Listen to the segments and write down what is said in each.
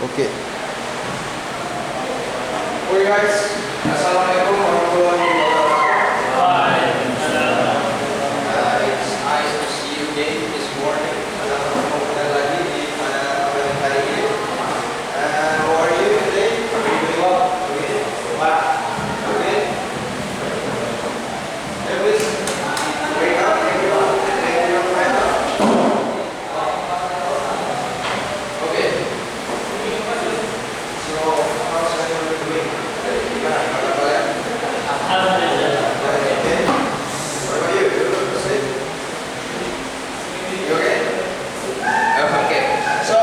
Oke. Oke guys, assalamualaikum warahmatullahi wabarakatuh. It's nice to see you again this morning. Kembali lagi pada hari ini. How are you today? Are you doing well? Okay. Okay. Please wake up, everyone, and make your mind up. Okay. So, how's everyone doing? Gimana kabar kalian? Okay. What about you? You look asleep? You okay? Okay. So,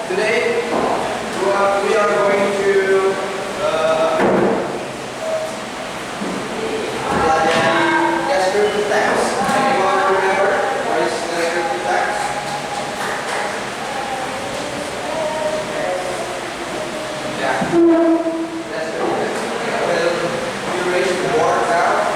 today we are going to pelajari descriptive text. Anyone remember what is descriptive text? Yeah. Descriptive text. Will you raise the board now?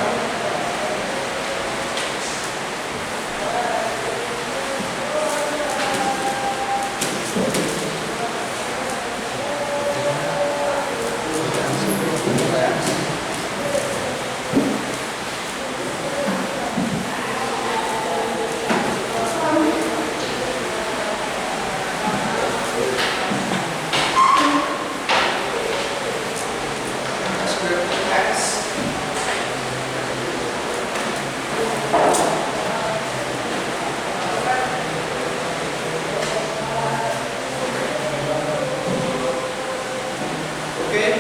Descriptive text. Okay.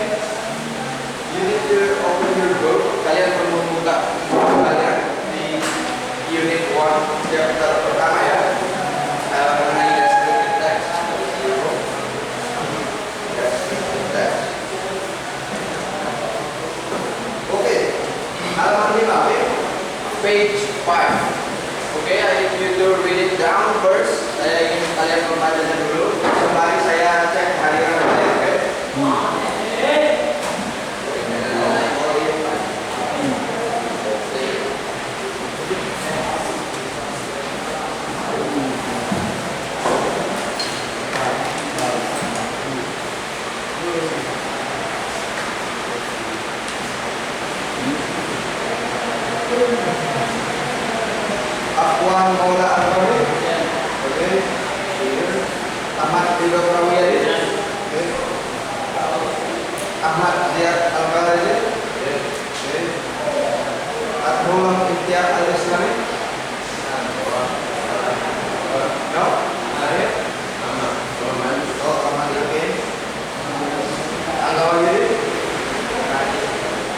You need to open your book. Kalian perlu buka buku kalian di unit 1 chapter pertama ya. Mengenai descriptive text. Descriptive text. Oke. Halaman 5, oke? Page 5. Oke, I need you to read it down first. Saya ingin kalian membacanya dulu. Sembari saya cek harian kalian, oke? Akhwan Maula Al-Rawi. Oke. Ahmad Ridho Prawiyadi. Oke. Ahmad Ziyad Al-Barazi. Oke. Abdullah Ikhtiar Al-Islami. No? Arif? Oh, Ahmad, oke. Al-Wajiri.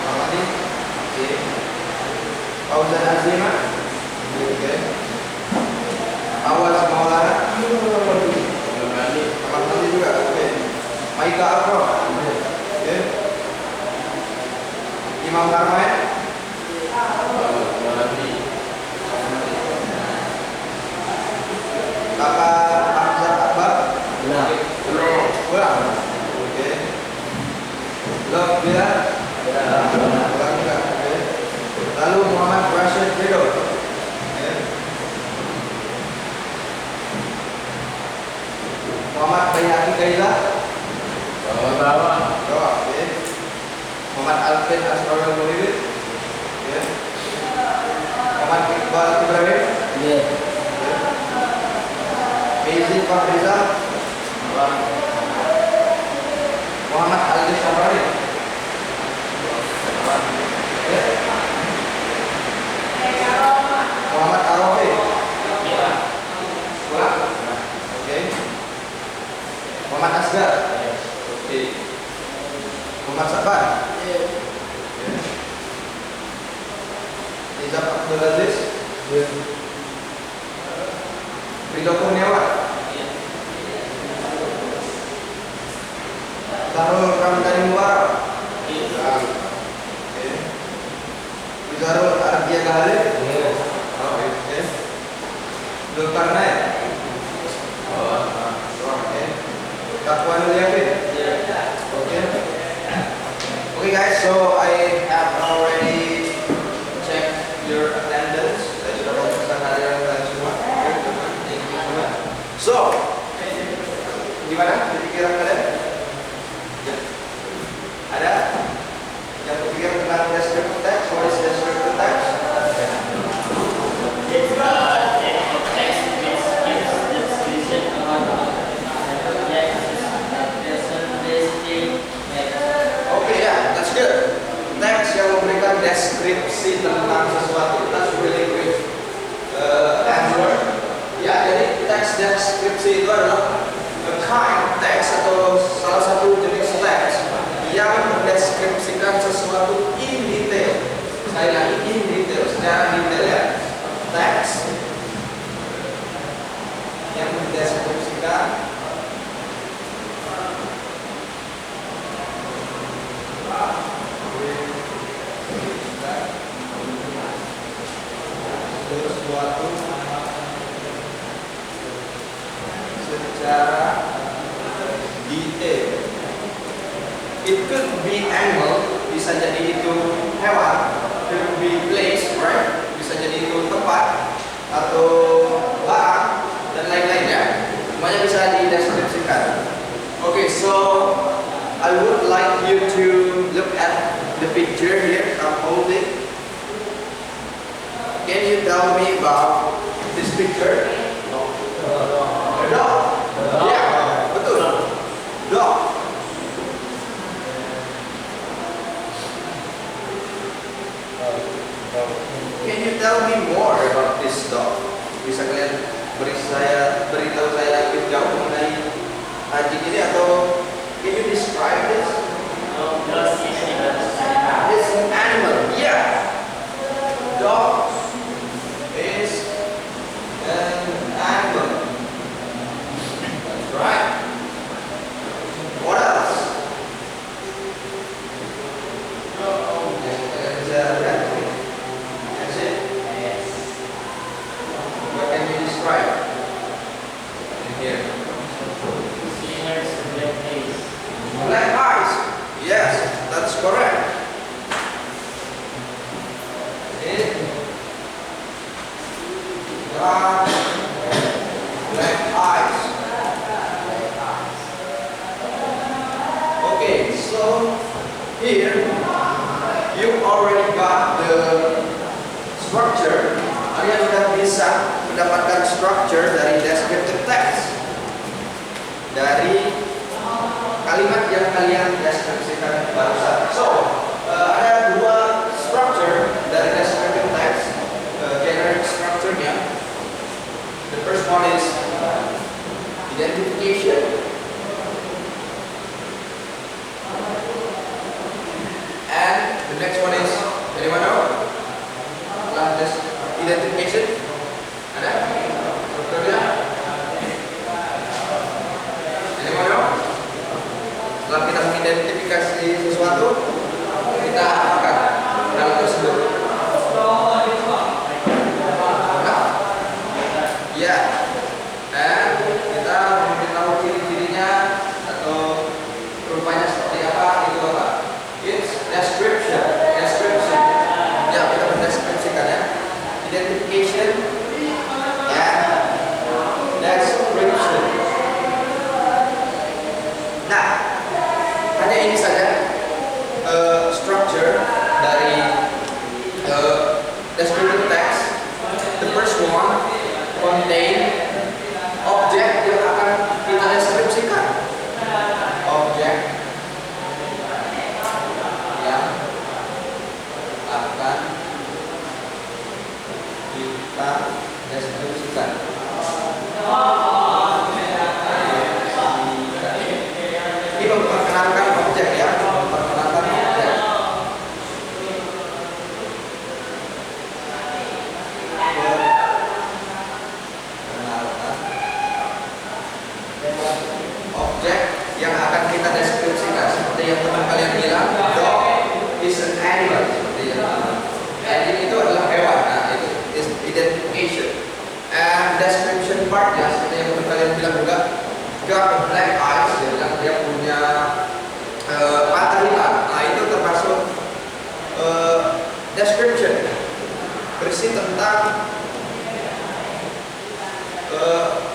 Ahmadi. Oke. Fauzan Azima. Oke. Awas Maulana. Kamar mandi juga. Oke. Maika Afro. Oke. Imam Karmain. Kakak Hamzah Akbar. Ulang. Oke. Love Bila. Ulang juga. Oke. Lalu Muhammad Rashid Ridho. Muhammad Bayhaqi Kaila. Bawah. Oke. Muhammad Alvin Asrorul Muhyiddin. Oke. Muhammad Iqbal Ibrahim. Oke. Meizi Fahriza. Muhammad Ali Sabrani. Oke. Muhammad Arafi. Ulang. Oke. Muhammad Asgar. Oke. Muhammad Sabar. Oke. Nizam Abdul Aziz. Ridho Kurniawan. Tarul Ramdhani Mubarak. Oke. Wizarul Ardia Galib. Oke. Zulkarnain. Oke. Taqwanul Yakin. Okay. Okay guys, so I have already checked your attendance. Saya sudah memeriksa harian kalian semua. Thank you so much. So, Gimana pikiran kalian? Ya. Ada yang berpikir tentang descriptive text? What is descriptive text? Okay, yeah, that's good. Teks yang memberikan deskripsi tentang sesuatu. That's really great answer. Ya, jadi teks deskripsi itu adalah a kind of text atau salah satu jenis teks yang mendeskripsikan sesuatu in detail. Saya lagi in detail, secara detail ya. Teks yang mendeskripsikan sesuatu secara detail. It could be animal, bisa jadi itu hewan, could be place, right? Bisa jadi itu tempat atau barang dan lain-lainnya. Semuanya bisa dideskripsikan. Okay, so I would like you to look at the picture here I'm holding. Can you tell me about this picture? A dog. Yeah, betul. Dog. Can you tell me more about this dog? Bisa kalian beritahu saya lebih jauh mengenai anjing ini atau can you describe this? It's an animal. Yeah. Dog is an animal. That's right. What else? That's it. What can you describe in here? Black eyes. Yes, that's correct. Black eyes. Okay, so here you already got the structure. Kalian sudah bisa mendapatkan structure dari descriptive text, dari kalimat yang kalian deskripsikan barusan. So ada dua structure dari descriptive text, generic structure-nya. The first one is identification. And the next one is, anyone know? Identification. Ada? Dokternya? Anyone know? Setelah kita mengidentifikasi sesuatu, kita apakan hal tersebut? Ya, dan kita memberitahu ciri-cirinya atau rupanya seperti apa, itu apa? It's description. Description. Ya, kita mendeskripsikan ya. Identification ya. Description. Nah, hanya ini saja structure dari descriptive text. The first one contain objek yang akan kita deskripsikan. Objek yang akan kita deskripsikan. Ini memperkenalkan objek ya, memperkenalkan objek. Objek yang akan kita deskripsikan seperti yang teman kalian bilang, dog is an animal, seperti itu. Anjing itu adalah hewan. Nah, itu is identification. And description part ya, seperti yang teman kalian bilang juga, got black eyes, dia bilang dia punya mata hitam. Nah, itu termasuk description, berisi tentang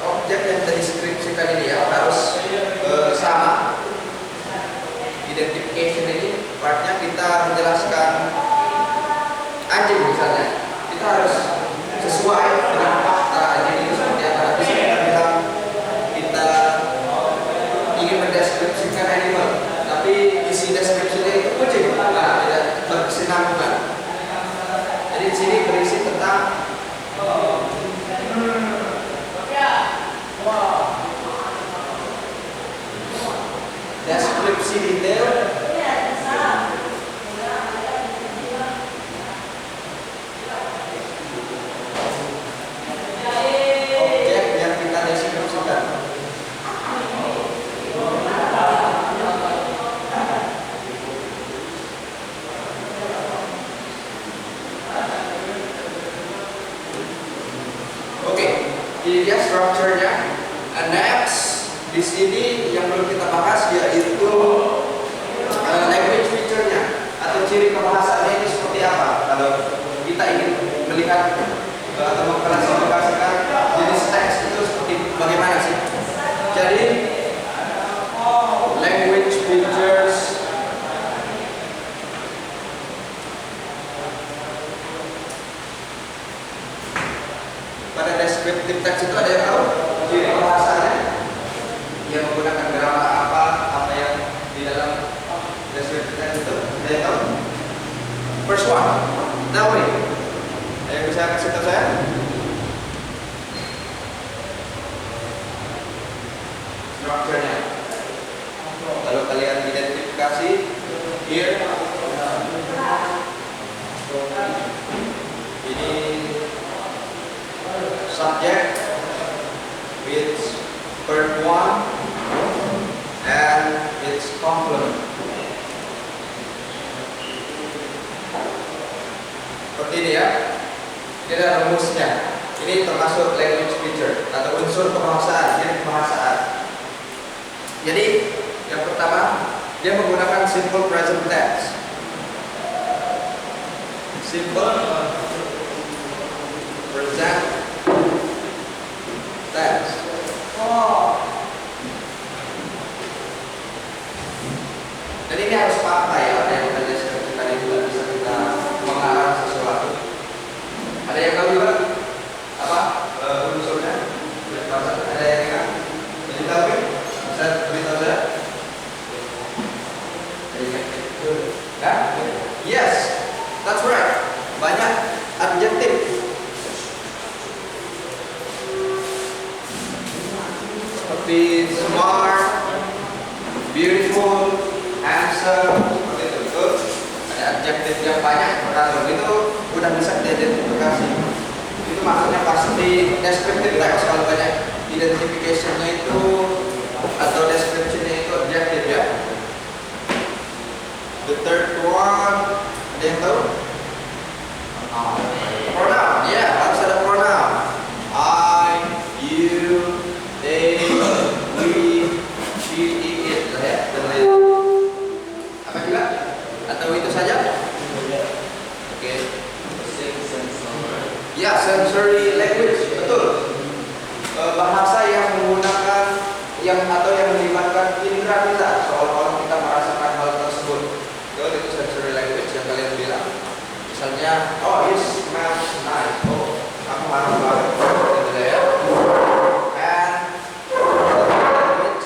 objek yang terdeskripsikan ini ya, harus mendeskripsikan animal, tapi isi deskripsinya itu kucing. Nah, tidak berkesinambungan. Jadi di sini berisi tentang deskripsi detail objek yang kita deskripsikan. Oke, ini dia strukturnya. Next, di sini yang belum kita bahas yaitu language feature-nya atau ciri kebahasaannya ini seperti apa. Kalau kita ingin melihat atau mengklasifikasikan jenis teks itu seperti bagaimana sih? Jadi language features pada deskriptif teks itu ada yang tahu ciri kebahasaannya? Dia menggunakan grammar apa yang di dalam deskriptif teks itu? Ada yang tahu? First one, now ada yang bisa kasih tahu saya? Strukturnya. Kalau kalian identifikasi here, ini subject with verb one and its complement. Seperti ini ya. Ini adalah rumusnya. Ini termasuk language feature atau unsur kebahasaan, jadi kebahasaan. Jadi yang pertama dia menggunakan simple present tense. Simple present tense. Dan ini harus fakta ya, ada yang kita deskripsikan itu bisa kita mengarang sesuatu. Ada yang tahu juga apa unsurnya? Ada yang ingat? Jadi tahu kan? Bisa beritahu saya? Ya? Yes, that's right. Banyak adjektif. Seperti smart, beautiful, handsome, seperti itu. Betul? Ada adjektif yang banyak. Kalau itu udah bisa diidentifikasi. Itu maksudnya pasti deskriptif teks. Kalau banyak identification-nya itu atau description-nya itu adjektif ya. The third one, ada yang tahu? Pronoun, ya harus ada pronoun. I, you, they, we, she, it, lah ya. Dan lain. Apa juga? Atau itu saja? Oke. Ya, sensory language, betul. Bahasa yang menggunakan atau yang melibatkan indera kita, seolah-olah kita merasakan hal tersebut. Itu sensory language yang kalian bilang. Misalnya, oh it smells nice. Oh, aku marah banget. Gitu ya. And language.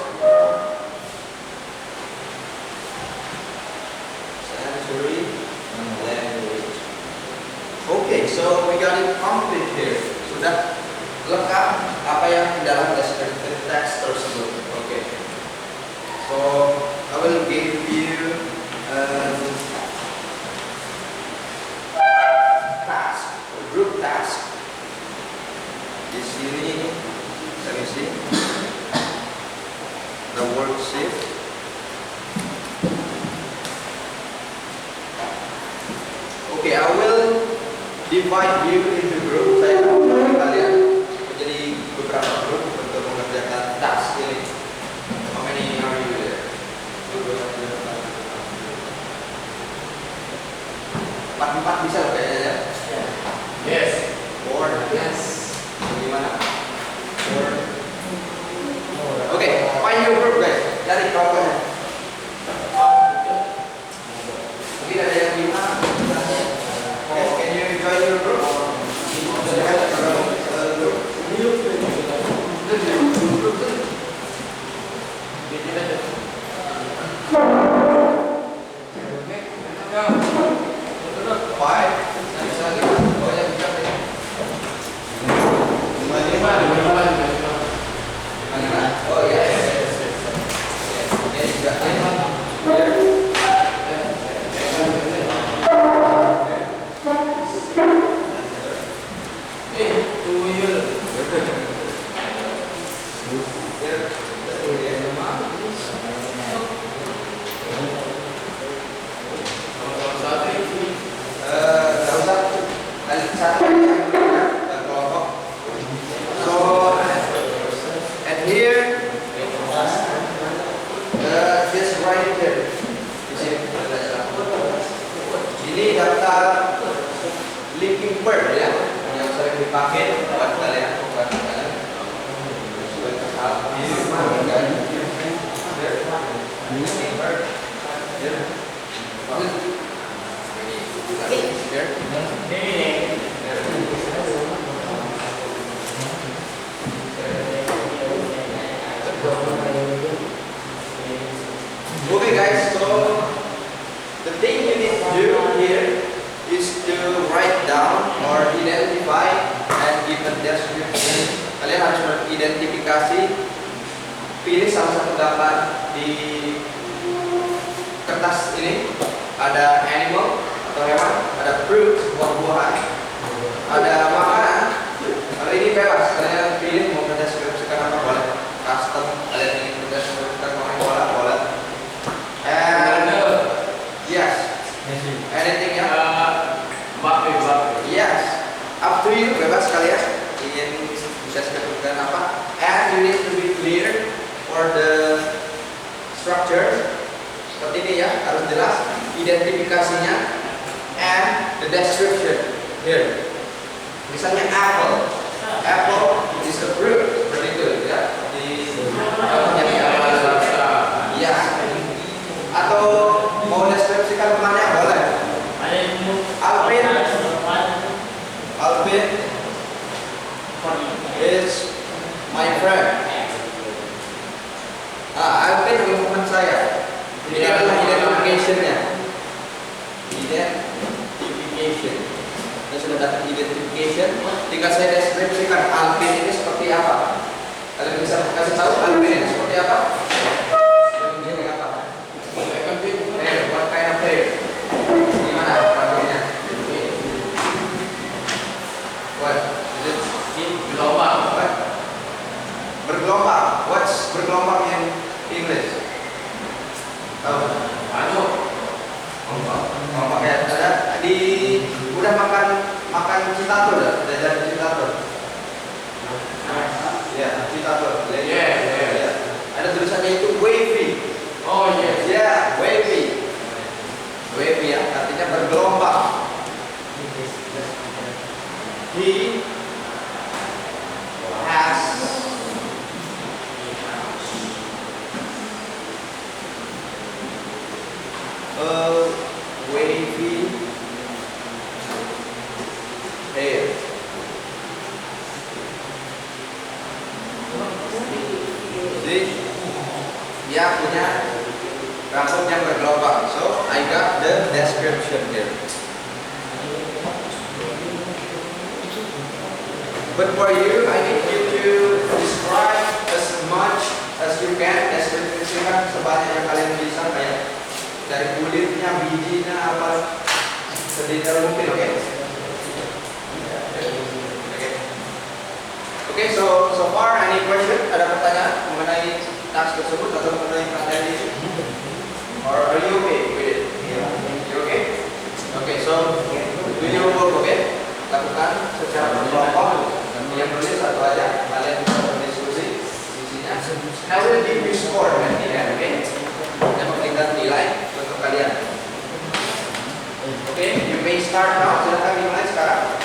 Sensory language. Okay, so we got it complete here. Sudah lengkap apa yang di dalam descriptive text tersebut. Okay. So I will give you task, group task. Di sini, let me see, the worksheet. Okay, I will divide you into group. Saya akan membagi kalian menjadi beberapa grup untuk mengerjakan task ini. How many are you there? Empat bisa loh kayaknya ya? Yes. Four? Yes. Gimana? Four? Oke, find your group guys. Cari kelompoknya. Mungkin ada yang 5. Okay, can you join your group? write it here. Di sini. Ini daftar linking word ya, yang sering dipakai buat kalian. Okay guys, so the thing you need to do here is to write down or identify and give a description. Kalian harus mengidentifikasi, pilih salah satu gambar di kertas ini. Ada animal atau hewan, ada fruit, buah-buahan, ada makanan. Kalau ini bebas, kalian pilih mau mendeskripsikan apa boleh. Custom, kalian ingin mendeskripsikan main bola boleh. And yes, anything ya? Yes, up to you, bebas kalian ingin mendeskripsikan apa. And you need to be clear for the structure. Seperti ini ya, harus jelas identifikasinya and the description here. Misalnya apple, apple is a fruit, seperti itu ya. Di ya. Atau mau deskripsikan temannya boleh. Alvin, Alvin is my friend. Alvin adalah teman saya. Ini adalah identification-nya. Identification. Kita sudah dapat identification. Tinggal saya deskripsikan Alvin ini seperti apa. Kalian bisa kasih tahu Alvin ini seperti apa? Ini apa? What kind of hair? Gimana rambutnya? What? Is it bergelombang? What? Bergelombang. What's bergelombang in English? Ombak ya, ada di udah makan citatur dah, jajan citatur. Ya, citatur. Ya. Ada tulisannya itu wavy. Oh yes. Ya, wavy. Wavy ya, artinya bergelombang. He has wavy hair. Jadi dia punya rambut yang bergelombang. So I got the description here. But for you, I need you to describe as much as you can. Deskripsikan sebanyak yang kalian bisa, kayak dari kulitnya, bijinya, apa sedetail mungkin, oke? Oke, so far any question? Ada pertanyaan mengenai task tersebut atau mengenai materi ini? Or are you okay with it? You okay? Okay, so do your work, okay? Lakukan secara berkelompok. Yang nulis satu aja, kalian bisa berdiskusi isinya. I will give you score nanti ya, oke? Saya memberikan nilai untuk kalian. Oke, you may start now. Silakan dimulai sekarang.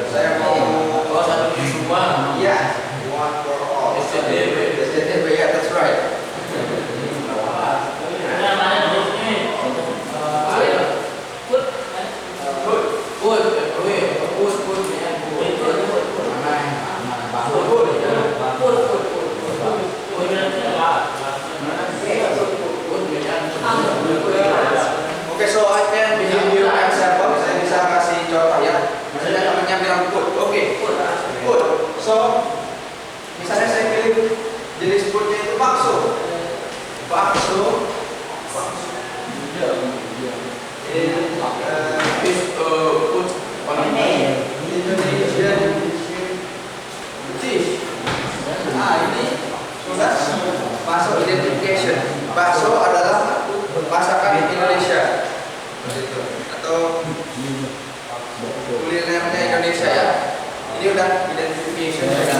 Saya mau satu semua. ya, one for all. SCTV, ya, that's right. Oke, so I can give you an example. Saya bisa kasih contoh ya. Misalnya temannya bilang food, oke, food. So, misalnya saya pilih jenis foodnya itu bakso. Bakso. Food Indonesian dish. Nah, ini sudah masuk identification. Bakso adalah masakan Indonesia, atau kulinernya Indonesia ya. Ini udah identification ya.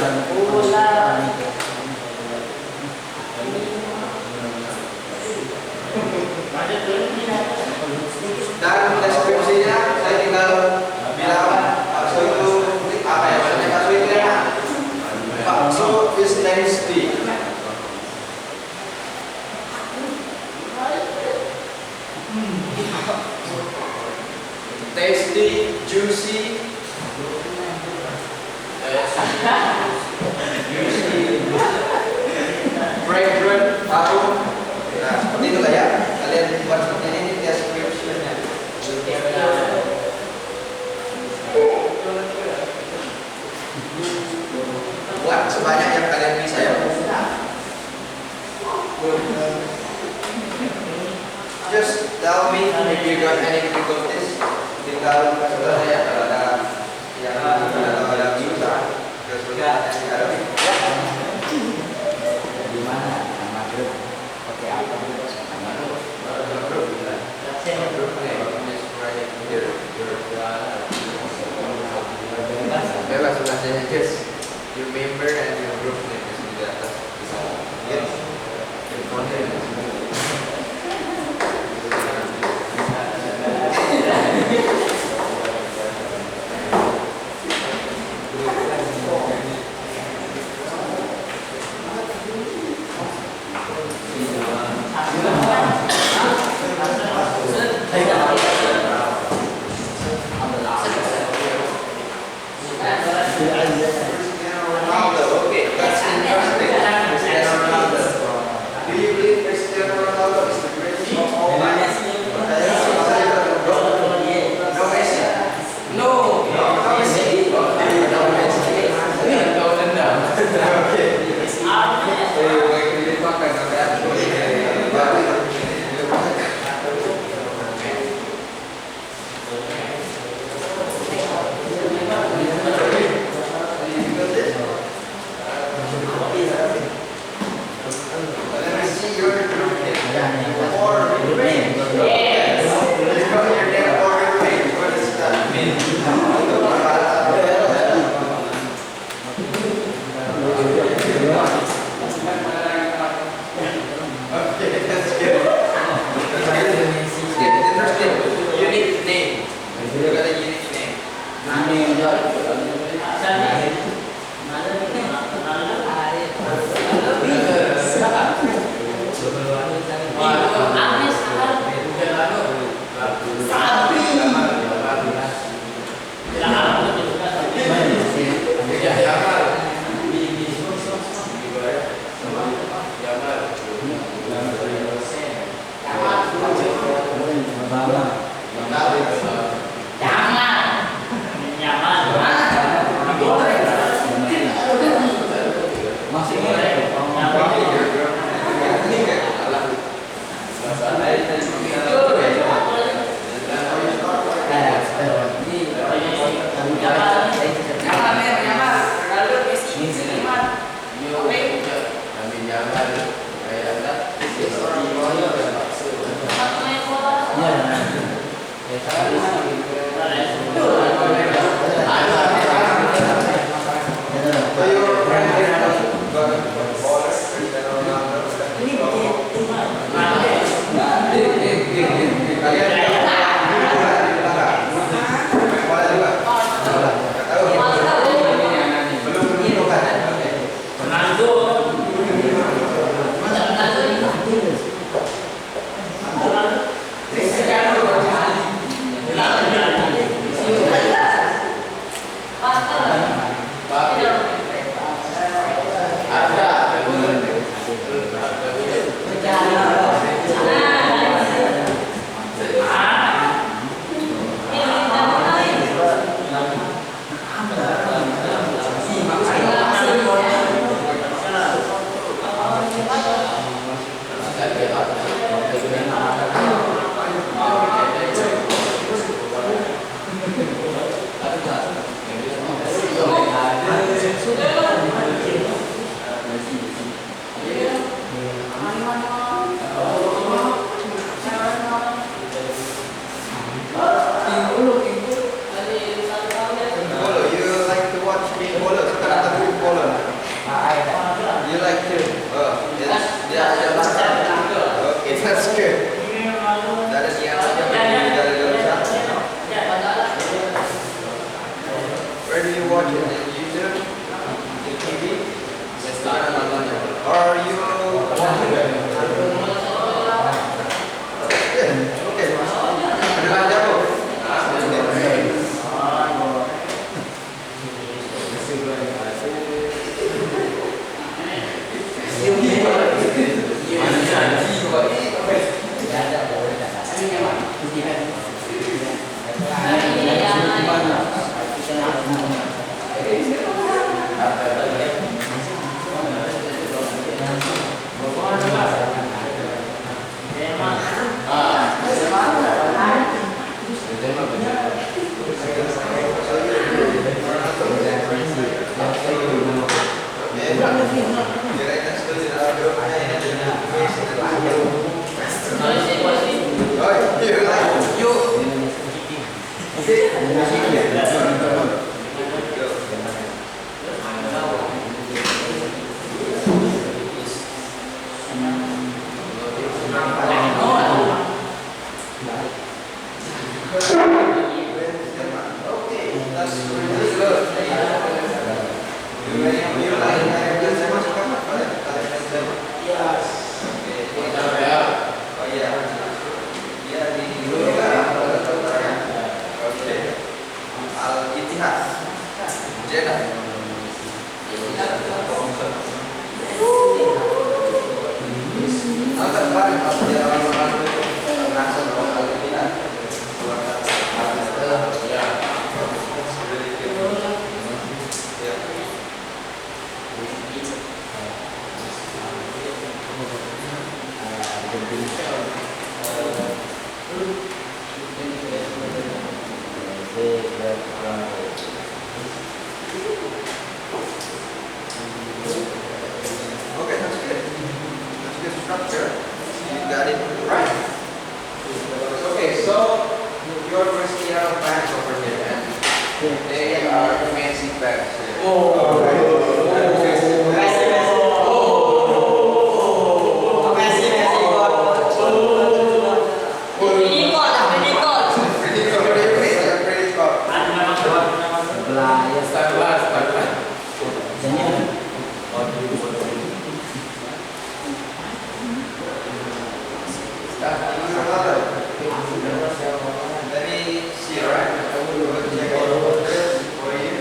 Dan deskripsinya saya tinggal bilang bakso itu apa ya, maksudnya bakso itu enak. Bakso is tasty. Tasty, juicy, fragrant, harum. Nah, seperti itulah ya. Kalian buat seperti ini description-nya. Buat sebanyak yang kalian bisa ya. Just tell me if you got any difficulties. Tinggal kasih tahu saya kalau ada yang susah, kesulitan yang dihadapi. Di mana nama grup? Pakai apa? Nama grup. Bebas bahasanya, just your member and your group name di atas. Yes. Ronaldo, okay, that's interesting. Cristiano Ronaldo. Do you believe Cristiano Ronaldo is the greatest of all time? No Messi. No. No Messi. No Messi. Let me see your group name. Or name. Yes. You got your name or your name. What is that mean? Okay, that's good. That's good. It's interesting. Unique name. You got a unique name. Structure. You got it right. Okay, so your first year of bags over here, and they are fancy bags here. Let me see, alright? I will check all of this for you.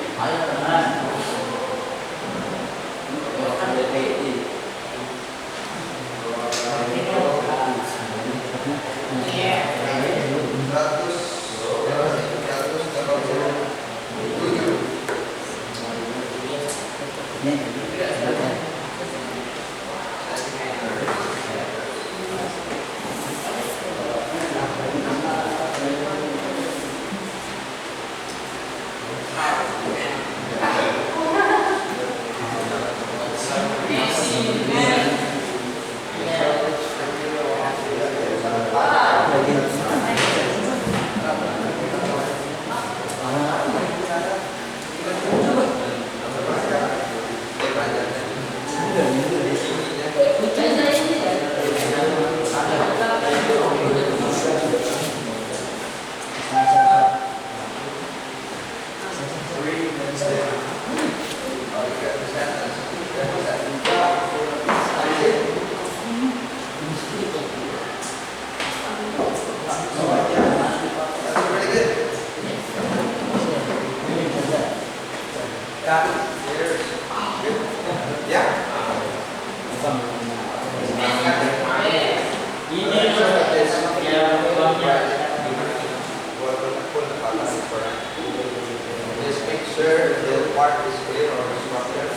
Just make sure the part is clear or structure.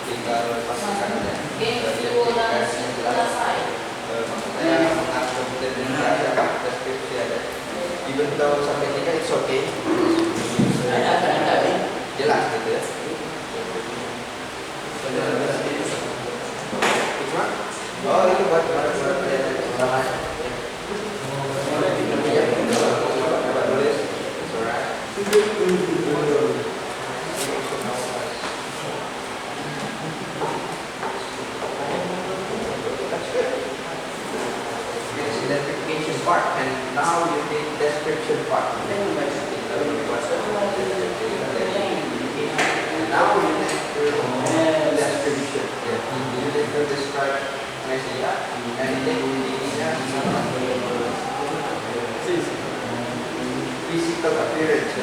Tinggal pastikan aja. Maksudnya deskripsi ada. Even though sampai 3 it's okay. Jelas gitu ya. Oh itu buat sama. Identification part, and now you need description part. And now you need description. You need to describe anything physical appearance.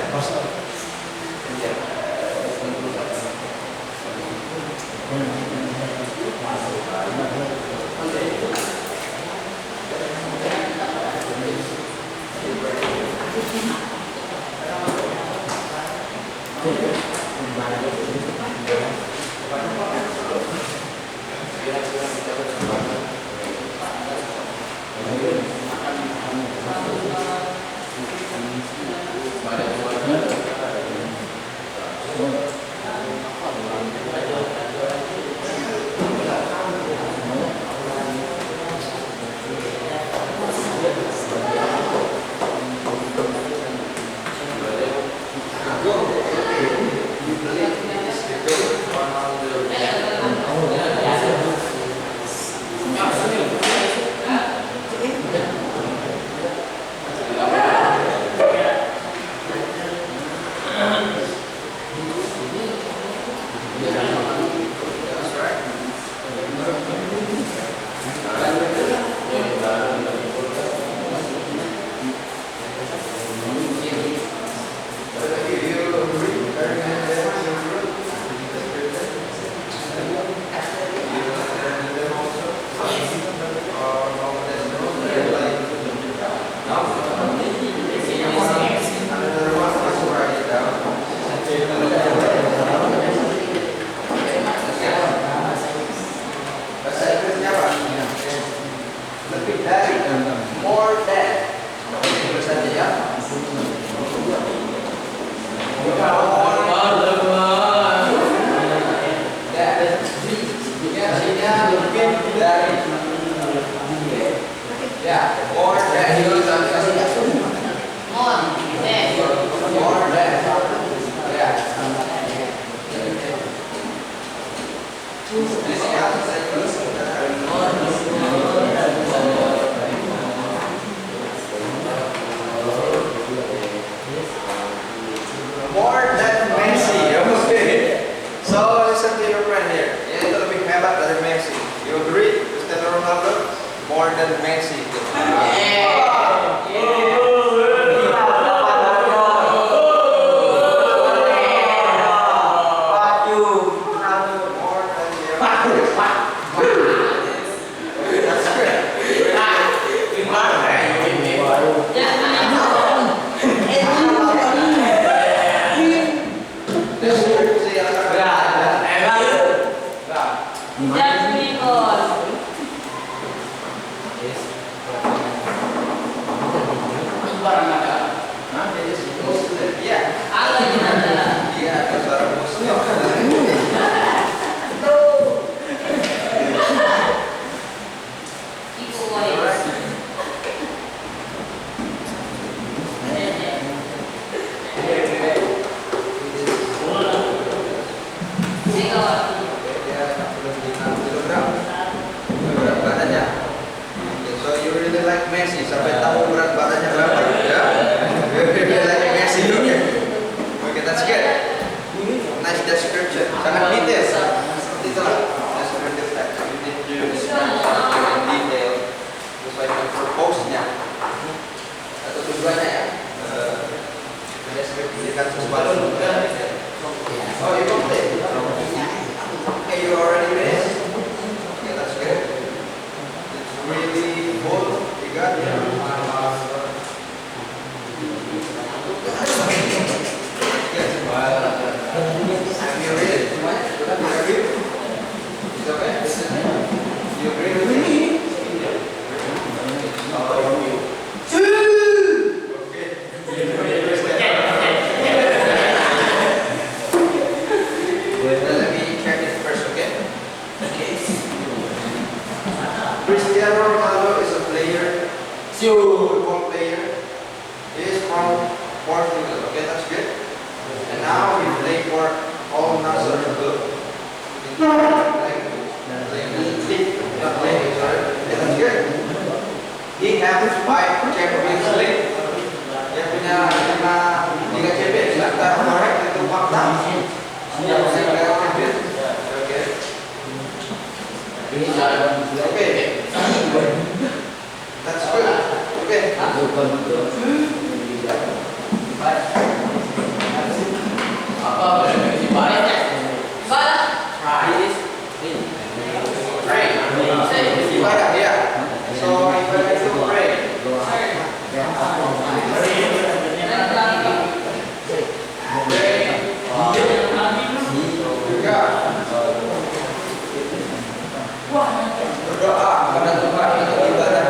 more than Messi. Okay. So listen to your friend here. Ini itu lebih hebat dari Messi. You agree? Cristiano Ronaldo more than Messi. Messi sampai tahu berat badannya berapa ya? Dia like Messi, okay, that's good. Nice description, sangat detail. Seperti itulah descriptive text. You need to describe in detail sesuai dengan purpose-nya atau tujuannya ya. Mendeskripsikan sesuatu. Oh, you don't play. Okay, you already finished. Okay, that's good. It's really full. You got it. Have you read it? It's okay? You agree with me? Let me check it first, okay? Cristiano Ronaldo is a player, football player. He is from Portugal, okay, that's good. And now he played for Al Nassr Club. That's good. He has 5 Champions League. Dia punya 5 Liga Champions. Kita korek itu fakta. Dia punya Liga Champions. Okay. Okay. That's good. Okay. Apa berarti balik? Ibadah ya. So ibadah itu pray. Berdoa kepada Tuhan untuk ibadah.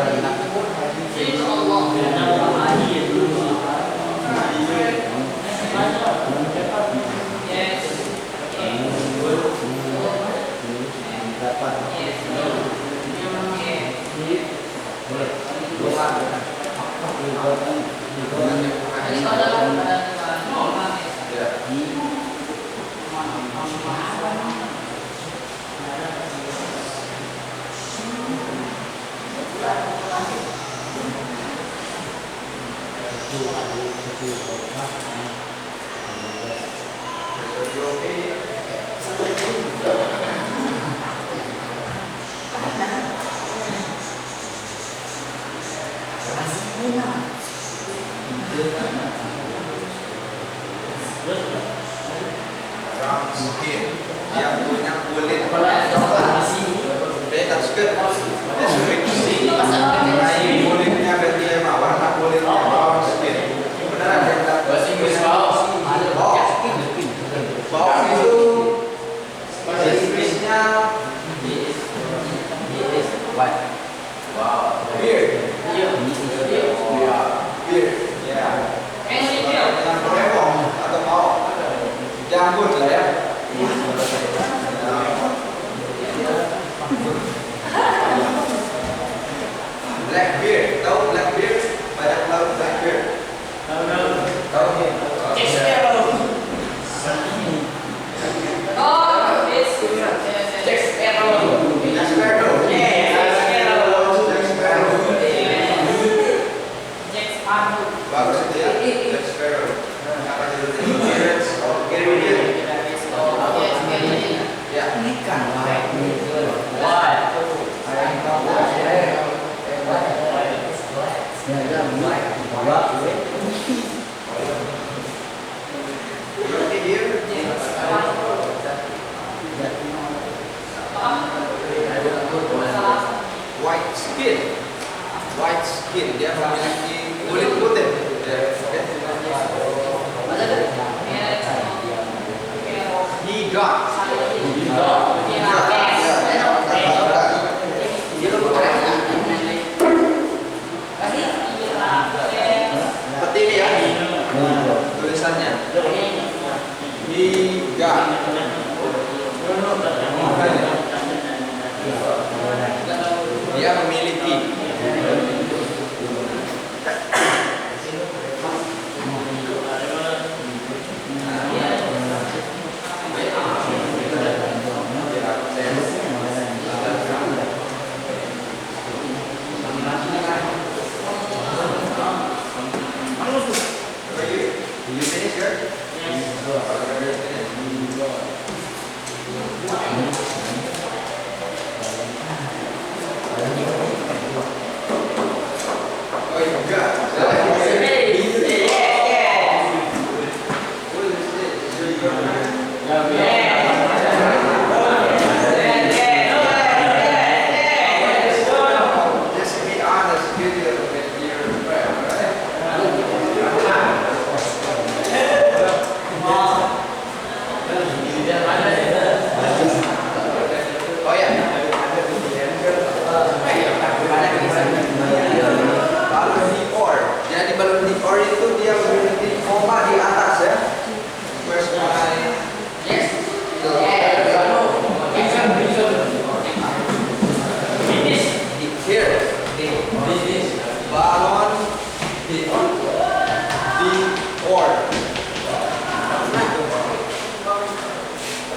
Yang punya kulit that's good. That's good to see. Kulitnya berarti warna kulitnya bawang skin. Beneran ya? Bahasa Inggris bawang. Bawang itu bahasa Inggrisnya What? Wow. beard. Beard. Ya. Jangan berembong atau bawang. Janggut lah ya. Black beard. tiga. Dia memiliki. Did you finish here? Oh, you got. Just be honest with your friend, right? Oh ya. Balon dior. Jadi balon dior itu dia memiliki koma di atas ya. Where's my? Yes. Here. Balon dior.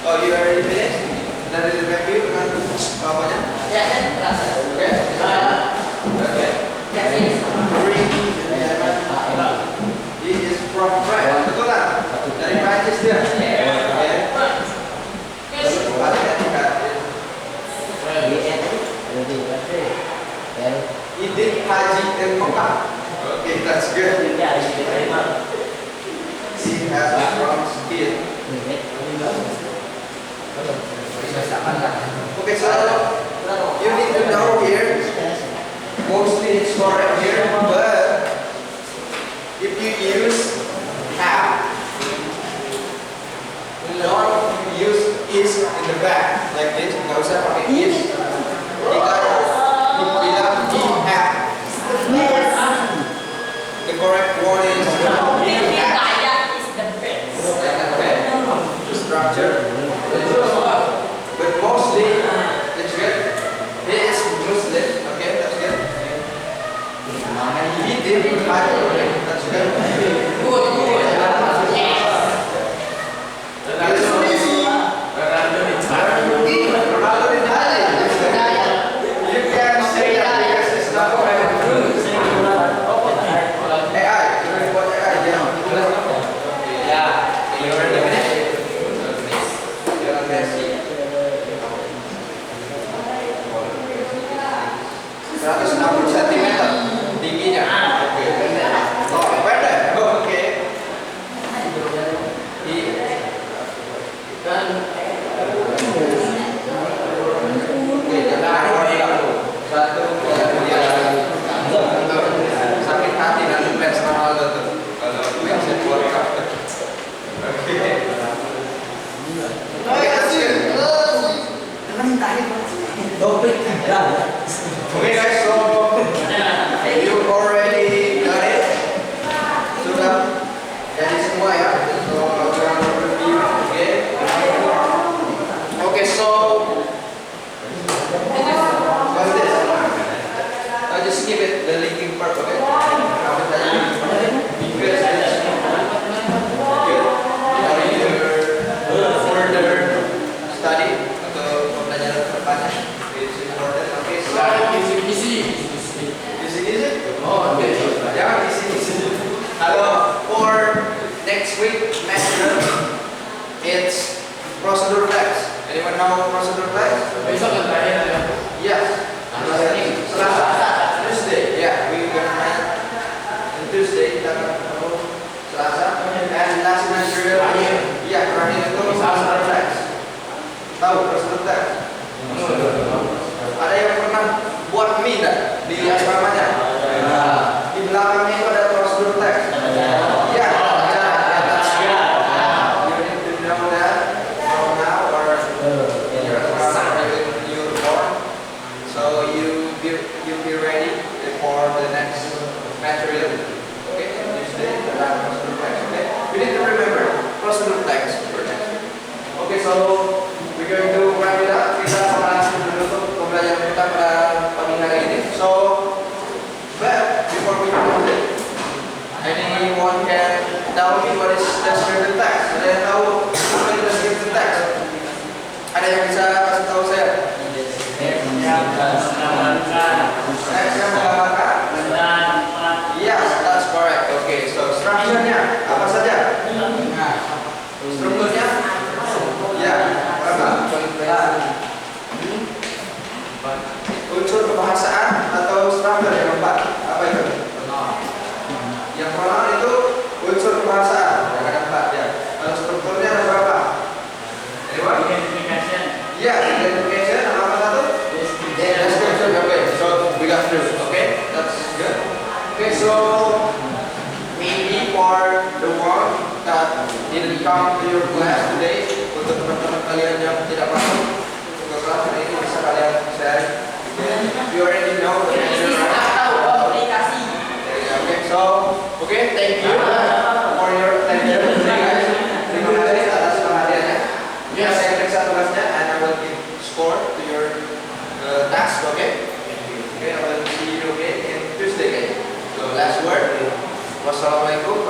Oh, you already finished? Dari review dengan bapaknya? Ya, kan terasa. Oke. Oke. Three. He is from France. Betul lah. Dari Prancis dia. Oke. Baliknya tiga. Idin Haji dan Mekah. Oke, that's good. He has a strong skill. Okay, so you need to know here. Mostly it's correct here, but if you use have, don't use is in the back like this. Nggak usah pakai is. Jika dibilang he have, the correct word is the structure. But mostly, that's good. He is Muslim. Okay, that's good. He didn't fight. Okay, that's good. You can say that because it's not correct. AI, you know what AI is? Ya, you already finished. Seratus 160 cm tingginya. Oke. Oh, pendek. Oke. Oke, jangan ada satu ya. Sakit hati nanti fans Ronaldo tuh. Kalau mention World Cup. Oke. Oke, that's good. Okay guys, so you already got it. Sudah jadi semua ya. So we're gonna review again. Okay, so what's this? I'll just skip it, the linking part, okay? Because it's good. For your further study atau pembelajaran kedepannya, it's important. Okay, so oh, okay. Jangan isi. Halo, for next week material, it's procedure flex. Anyone know procedure flex? Besok kan terakhir ya. Yes. Selasa. Tuesday. Yeah, we gonna main on Tuesday. Kita akan ketemu Selasa. And last material. Yeah, terakhir itu procedure flex. Tahu procedure flex? Ada yang pernah buat mie nggak di asramanya? Di belakangnya itu ada prosedur teks. Ya, that's good. You need to know that from now or in your asrama in your dorm, so you be ready for the next material. Okay, Tuesday, prosedur teks. Okay, you need to remember prosedur teks for next. tell me what is descriptive text. Ada yang tahu apa itu descriptive text? Ada yang bisa kasih tahu saya? Teks yang menggambarkan. Yes, that's correct. Okay, so structure-nya apa saja? Strukturnya? Ya, berapa? Unsur kebahasaan atau struktur yang keempat? Apa itu? Yang pronoun itu unsur kebahasaan yang keempat ya. Kalau strukturnya ada berapa? Anyone? Ya, identification apa satu? Description. Okay, so we got through. Okay, that's good. Okay, so maybe for the one that didn't come to your class today, untuk teman-teman kalian yang tidak masuk ke kelas hari ini bisa kalian share. You already know the answer, right? Okay, so thank you for your attention, guys. Terima kasih atas perhatiannya. Ya, saya periksa tugasnya, and I will give score to your task. Okay, I will see you again in Tuesday. So last word. Wassalamualaikum